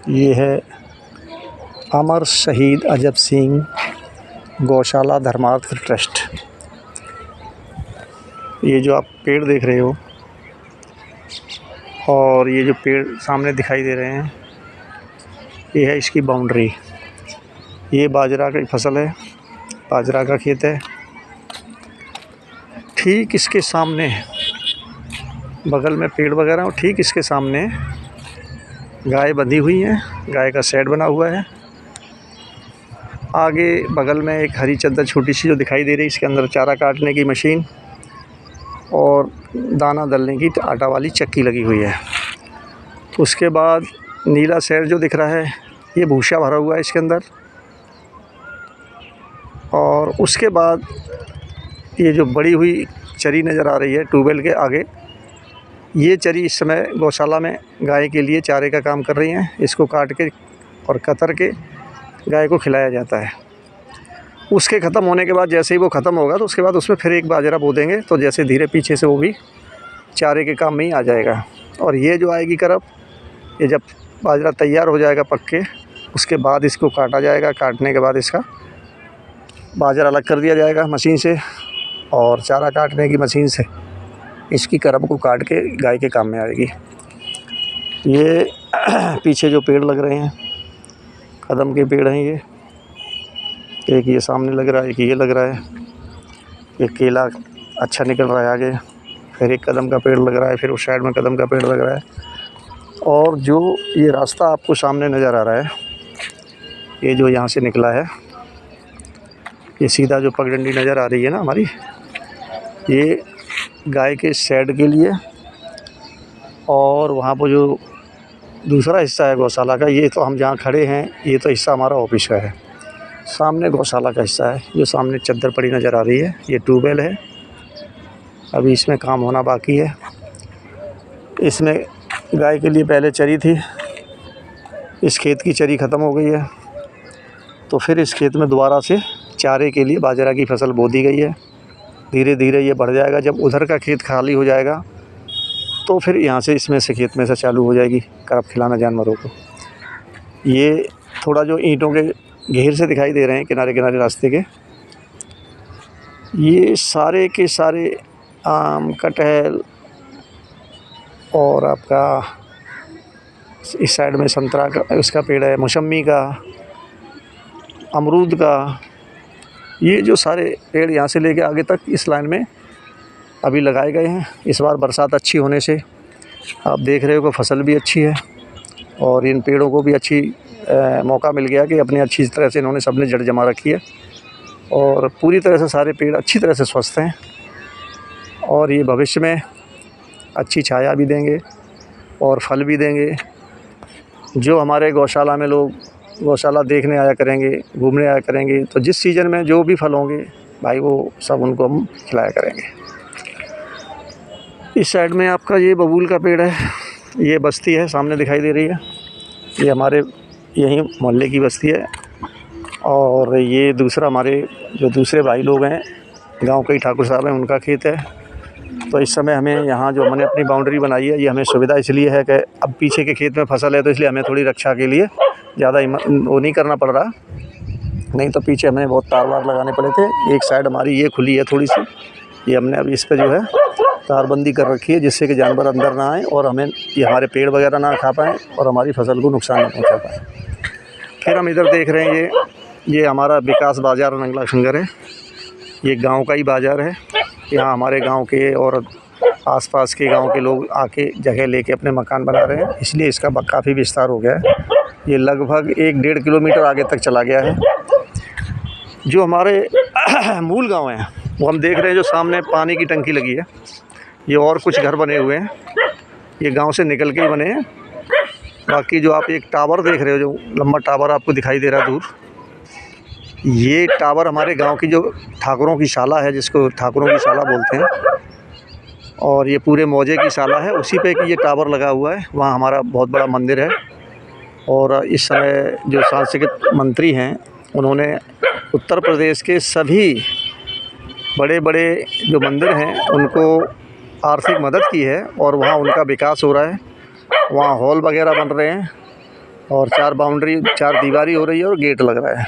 ये है अमर शहीद अजब सिंह गौशाला धर्मार्थ ट्रस्ट। ये जो आप पेड़ देख रहे हो और ये जो पेड़ सामने दिखाई दे रहे हैं, ये है इसकी बाउंड्री। ये बाजरा की फसल है, बाजरा का खेत है। ठीक इसके सामने बगल में पेड़ वगैरह और ठीक इसके सामने गाय बंधी हुई हैं, गाय का शेड बना हुआ है। आगे बगल में एक हरी चद्दर छोटी सी जो दिखाई दे रही है, इसके अंदर चारा काटने की मशीन और दाना दलने की आटा वाली चक्की लगी हुई है। उसके बाद नीला शेड जो दिख रहा है, ये भूसा भरा हुआ है इसके अंदर। और उसके बाद ये जो बड़ी हुई चरी नज़र आ रही है ट्यूबवेल के आगे, ये चरी इस समय गौशाला में गाय के लिए चारे का काम कर रही हैं। इसको काट के और कतर के गाय को खिलाया जाता है। उसके ख़त्म होने के बाद जैसे ही वो ख़त्म होगा तो उसके बाद उसमें फिर एक बाजरा बो देंगे, तो जैसे धीरे पीछे से वो भी चारे के काम में ही आ जाएगा। और ये जो आएगी करप, ये जब बाजरा तैयार हो जाएगा पक के, उसके बाद इसको काटा जाएगा। काटने के बाद इसका बाजरा अलग कर दिया जाएगा मशीन से, और चारा काटने की मशीन से इसकी करप को काट के गाय के काम में आएगी। ये पीछे जो पेड़ लग रहे हैं, कदम के पेड़ हैं ये। एक ये सामने लग रहा है, एक ये लग रहा है। ये केला अच्छा निकल रहा है आगे। फिर एक कदम का पेड़ लग रहा है, फिर उस साइड में कदम का पेड़ लग रहा है। और जो ये रास्ता आपको सामने नज़र आ रहा है, ये जो यहाँ से निकला है, ये सीधा जो पगडंडी नज़र आ रही है ना हमारी, ये गाय के शेड के लिए। और वहाँ पर जो दूसरा हिस्सा है गौशाला का, ये तो हम जहाँ खड़े हैं, ये तो हिस्सा हमारा ऑफिस का है। सामने गौशाला का हिस्सा है, जो सामने चद्दर पड़ी नज़र आ रही है, ये ट्यूबवेल है। अभी इसमें काम होना बाकी है। इसमें गाय के लिए पहले चरी थी, इस खेत की चरी ख़त्म हो गई है, तो फिर इस खेत में दोबारा से चारे के लिए बाजरा की फसल बो दी गई है। धीरे धीरे ये बढ़ जाएगा। जब उधर का खेत खाली हो जाएगा तो फिर यहाँ से इसमें से खेत में से चालू हो जाएगी करप खिलाना जानवरों को। ये थोड़ा जो ईंटों के घेर से दिखाई दे रहे हैं किनारे किनारे रास्ते के, ये सारे के सारे आम, कटहल और आपका इस साइड में संतरा का इसका पेड़ है, मौसम्मी का, अमरूद का। ये जो सारे पेड़ यहाँ से लेके आगे तक इस लाइन में अभी लगाए गए हैं। इस बार बरसात अच्छी होने से आप देख रहे हो कि फसल भी अच्छी है और इन पेड़ों को भी अच्छी मौका मिल गया कि अपनी अच्छी तरह से इन्होंने सबने जड़ जमा रखी है। और पूरी तरह से सारे पेड़ अच्छी तरह से स्वस्थ हैं और ये भविष्य में अच्छी छाया भी देंगे और फल भी देंगे। जो हमारे गौशाला में लोग गौशाला देखने आया करेंगे, घूमने आया करेंगे, तो जिस सीज़न में जो भी फल होंगे भाई, वो सब उनको हम खिलाया करेंगे। इस साइड में आपका ये बबूल का पेड़ है, ये बस्ती है सामने दिखाई दे रही है, ये हमारे यहीं मोहल्ले की बस्ती है। और ये दूसरा हमारे जो दूसरे भाई लोग हैं, गांव के ही ठाकुर साहब हैं, उनका खेत है। तो इस समय हमें यहाँ जो हमने अपनी बाउंड्री बनाई है, ये हमें सुविधा इसलिए है कि अब पीछे के खेत में फसल है, तो इसलिए हमें थोड़ी रक्षा के लिए ज़्यादा वो नहीं करना पड़ रहा। नहीं तो पीछे हमें बहुत तार वार लगाने पड़े थे। एक साइड हमारी ये खुली है थोड़ी सी, ये हमने अब इस पर जो है तारबंदी कर रखी है, जिससे कि जानवर अंदर ना आए और हमें ये हमारे पेड़ वगैरह ना खा पाएँ और हमारी फसल को नुकसान ना पहुँचा पाएँ। फिर हम इधर देख रहे हैं, ये हमारा विकास बाज़ार नंगला शंकर है। ये गांव का ही बाज़ार है। यहाँ हमारे गांव के और आसपास के गांव के लोग आके जगह लेके अपने मकान बना रहे हैं, इसलिए इसका काफ़ी विस्तार हो गया है। ये लगभग 1-1.5 किलोमीटर आगे तक चला गया है। जो हमारे मूल गांव हैं वो हम देख रहे हैं, जो सामने पानी की टंकी लगी है, ये और कुछ घर बने हुए हैं, ये गाँव से निकल के ही बने हैं। बाकी जो आप एक टावर देख रहे हो, जो लंबा टावर आपको दिखाई दे रहा है दूर, ये टावर हमारे गांव की जो ठाकुरों की शाला है, जिसको ठाकुरों की शाला बोलते हैं, और ये पूरे मौजे की शाला है, उसी पे कि ये टावर लगा हुआ है। वहाँ हमारा बहुत बड़ा मंदिर है। और इस समय जो सांस्कृतिक मंत्री हैं, उन्होंने उत्तर प्रदेश के सभी बड़े बड़े जो मंदिर हैं उनको आर्थिक मदद की है और वहाँ उनका विकास हो रहा है। वहाँ हॉल वगैरह बन रहे हैं और 4 बाउंड्री 4 दीवारी हो रही है और गेट लग रहा है।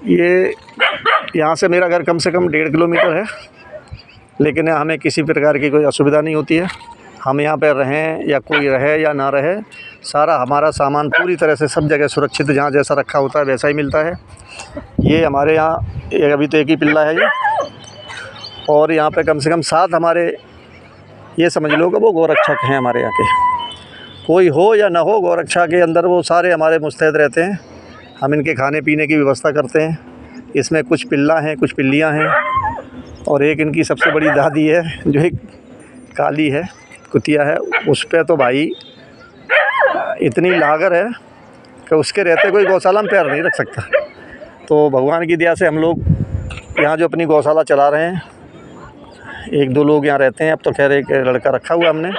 ये यहाँ से मेरा घर कम से कम 1.5 किलोमीटर है, लेकिन हमें किसी प्रकार की कोई असुविधा नहीं होती है। हम यहाँ पे रहें या कोई रहे या ना रहे, सारा हमारा सामान पूरी तरह से सब जगह सुरक्षित, जहाँ जैसा रखा होता है वैसा ही मिलता है। ये हमारे यहाँ अभी तो एक ही पिल्ला है ये, और यहाँ पे कम से कम 7 हमारे, ये समझ लो कि वो गोरक्षक हैं हमारे यहाँ के। कोई हो या ना हो, गोरक्षा के अंदर वो सारे हमारे मुस्तैद रहते हैं। हम इनके खाने पीने की व्यवस्था करते हैं। इसमें कुछ पिल्ला हैं, कुछ पिल्लियाँ हैं, और एक इनकी सबसे बड़ी दादी है जो एक काली है, कुतिया है। उस पे तो भाई इतनी लागत है कि उसके रहते कोई गौशाला में पैर नहीं रख सकता। तो भगवान की दया से हम लोग यहाँ जो अपनी गौशाला चला रहे हैं, 1-2 लोग यहाँ रहते हैं। अब तो खैर एक लड़का रखा हुआ हमने,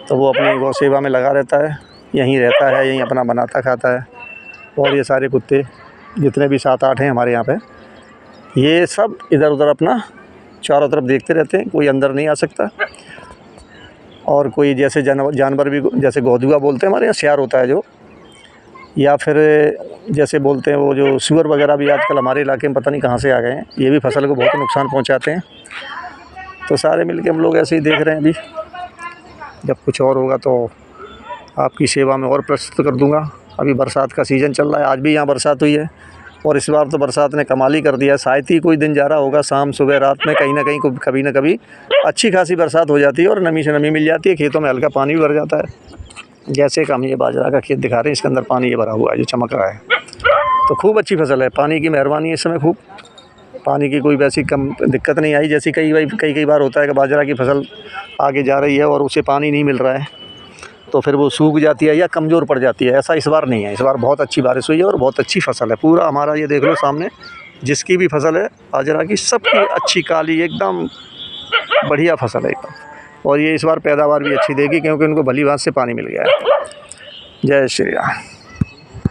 तो वो अपनी गौ सेवा में लगा रहता है, यहीं रहता है, यहीं अपना बनाता खाता है। और ये सारे कुत्ते जितने भी 7-8 हैं हमारे यहाँ पे, ये सब इधर उधर अपना चारों तरफ देखते रहते हैं। कोई अंदर नहीं आ सकता। और कोई जैसे जानवर भी, जैसे गौधुआ बोलते हैं हमारे यहाँ, सियार होता है जो, या फिर जैसे बोलते हैं वो जो सूअर वगैरह भी आजकल हमारे इलाके में पता नहीं कहाँ से आ गए हैं। ये भी फसल को बहुत नुकसान पहुँचाते हैं। तो सारे मिलके हम लोग ऐसे ही देख रहे हैं। अभी जब कुछ और होगा तो आपकी सेवा में और प्रस्तुत कर दूँगा। अभी बरसात का सीज़न चल रहा है, आज भी यहाँ बरसात हुई है, और इस बार तो बरसात ने कमाल ही कर दिया है। शायद ही कोई दिन जा रहा होगा, शाम सुबह रात में कहीं ना कहीं कभी ना कभी अच्छी खासी बरसात हो जाती है और नमी से नमी मिल जाती है। खेतों में हल्का पानी भी भर जाता है। जैसे कि हम ये बाजरा का खेत दिखा रहे हैं, इसके अंदर पानी ये भरा हुआ है जो चमक रहा है। तो खूब अच्छी फसल है, पानी की मेहरबानी है इस समय। खूब पानी की कोई वैसी कम दिक्कत नहीं आई, जैसी कई बार होता है कि बाजरा की फसल आगे जा रही है और उसे पानी नहीं मिल रहा है तो फिर वो सूख जाती है या कमज़ोर पड़ जाती है। ऐसा इस बार नहीं है। इस बार बहुत अच्छी बारिश हुई है और बहुत अच्छी फसल है। पूरा हमारा ये देख लो सामने, जिसकी भी फसल है बाजरा की, सबकी अच्छी काली एकदम बढ़िया फसल है एकदम। और ये इस बार पैदावार भी अच्छी देगी क्योंकि उनको भली भांति से पानी मिल गया है। जय श्री राम।